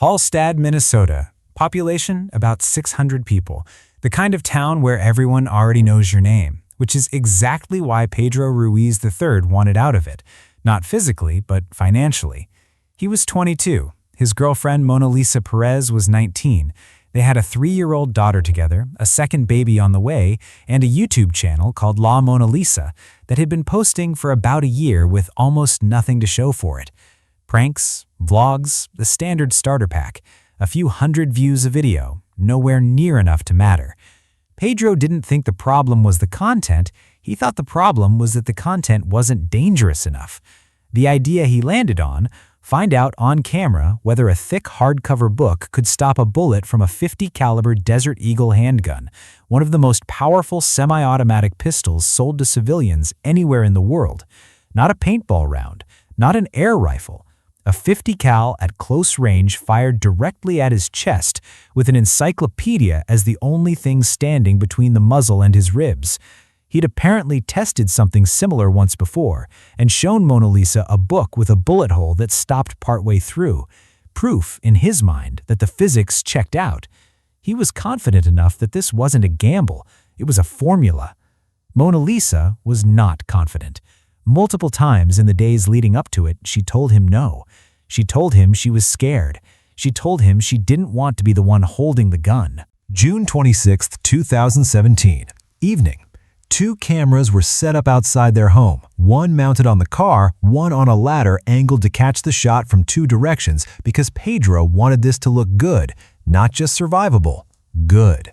Hallstatt, Minnesota. Population about 600 people. The kind of town where everyone already knows your name, which is exactly why Pedro Ruiz III wanted out of it. Not physically, but financially. He was 22. His girlfriend Mona Lisa Perez was 19. They had a 3-year-old daughter together, a second baby on the way, and a YouTube channel called La Mona Lisa that had been posting for about a year with almost nothing to show for it. Pranks, vlogs, the standard starter pack, a few hundred views a video, nowhere near enough to matter. Pedro didn't think the problem was the content, he thought the problem was that the content wasn't dangerous enough. The idea he landed on: find out on camera whether a thick hardcover book could stop a bullet from a .50 caliber Desert Eagle handgun, one of the most powerful semi-automatic pistols sold to civilians anywhere in the world. Not a paintball round, not an air rifle. A .50 cal at close range fired directly at his chest with an encyclopedia as the only thing standing between the muzzle and his ribs. He'd apparently tested something similar once before and shown Mona Lisa a book with a bullet hole that stopped partway through. Proof, in his mind, that the physics checked out. He was confident enough that this wasn't a gamble, it was a formula. Mona Lisa was not confident. Multiple times in the days leading up to it, she told him no. She told him she was scared. She told him she didn't want to be the one holding the gun. June 26, 2017. Evening. 2 cameras were set up outside their home, one mounted on the car, one on a ladder angled to catch the shot from 2 directions because Pedro wanted this to look good, not just survivable, good.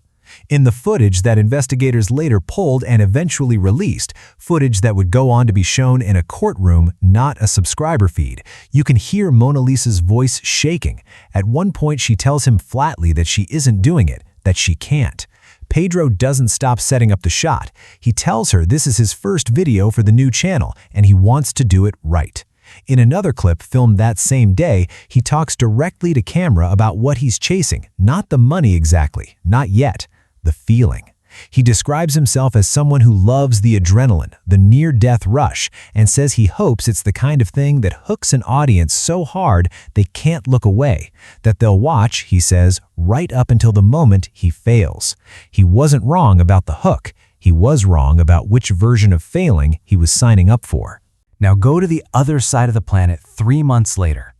In the footage that investigators later pulled and eventually released, footage that would go on to be shown in a courtroom, not a subscriber feed, you can hear Mona Lisa's voice shaking. At one point she tells him flatly that she isn't doing it, that she can't. Pedro doesn't stop setting up the shot. He tells her this is his first video for the new channel and he wants to do it right. In another clip filmed that same day, he talks directly to camera about what he's chasing, not the money exactly, not yet, the feeling. He describes himself as someone who loves the adrenaline, the near-death rush, and says he hopes it's the kind of thing that hooks an audience so hard they can't look away, that they'll watch, he says, right up until the moment he fails. He wasn't wrong about the hook. He was wrong about which version of failing he was signing up for. Now go to the other side of the planet 3 months later.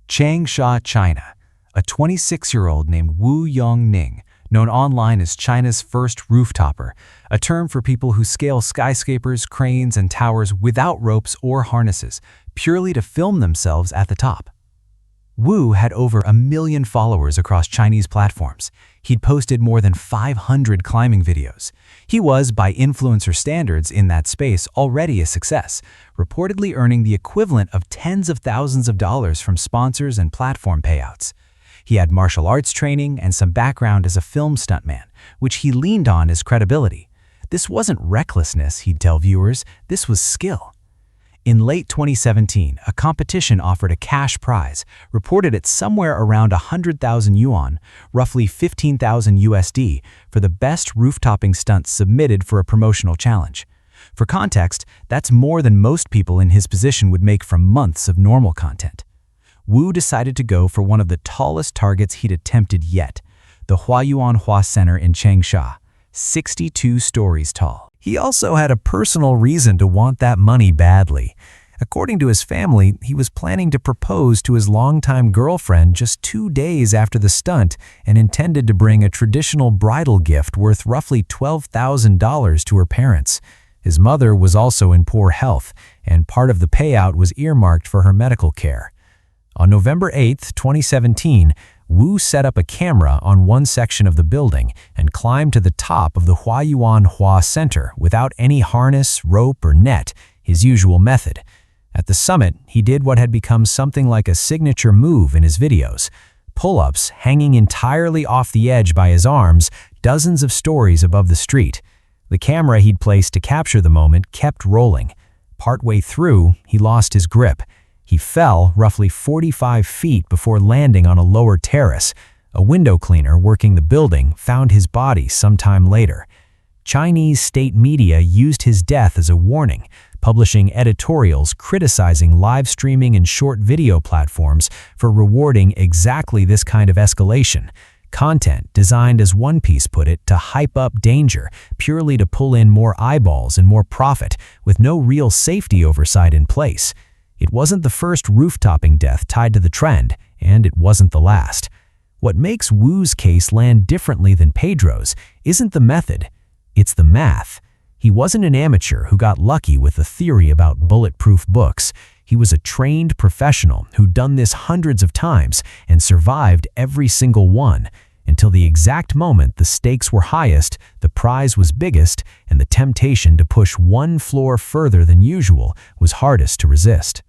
Changsha, China. A 26-year-old named Wu Yongning, known online as China's first rooftopper, a term for people who scale skyscrapers, cranes, and towers without ropes or harnesses, purely to film themselves at the top. Wu had over 1 million followers across Chinese platforms. He'd posted more than 500 climbing videos. He was, by influencer standards in that space, already a success, reportedly earning the equivalent of tens of thousands of dollars from sponsors and platform payouts. He had martial arts training and some background as a film stuntman, which he leaned on as credibility. This wasn't recklessness, he'd tell viewers, this was skill. In late 2017, a competition offered a cash prize, reported at somewhere around 100,000 yuan, roughly 15,000 USD, for the best roof-topping stunts submitted for a promotional challenge. For context, that's more than most people in his position would make from months of normal content. Wu decided to go for one of the tallest targets he'd attempted yet, the Huayuanhua Center in Changsha, 62 stories tall. He also had a personal reason to want that money badly. According to his family, he was planning to propose to his longtime girlfriend just 2 days after the stunt and intended to bring a traditional bridal gift worth roughly $12,000 to her parents. His mother was also in poor health, and part of the payout was earmarked for her medical care. On November 8, 2017, Wu set up a camera on one section of the building and climbed to the top of the Huayuanhua Center without any harness, rope, or net, his usual method. At the summit, he did what had become something like a signature move in his videos: pull-ups hanging entirely off the edge by his arms, dozens of stories above the street. The camera he'd placed to capture the moment kept rolling. Partway through, he lost his grip. He fell roughly 45 feet before landing on a lower terrace. A window cleaner working the building found his body sometime later. Chinese state media used his death as a warning, publishing editorials criticizing live streaming and short video platforms for rewarding exactly this kind of escalation. Content designed, as One Piece put it, to hype up danger, purely to pull in more eyeballs and more profit, with no real safety oversight in place. It wasn't the first roof-topping death tied to the trend, and it wasn't the last. What makes Wu's case land differently than Pedro's isn't the method, it's the math. He wasn't an amateur who got lucky with a theory about bulletproof books. He was a trained professional who'd done this hundreds of times and survived every single one. Until the exact moment the stakes were highest, the prize was biggest, and the temptation to push one floor further than usual was hardest to resist.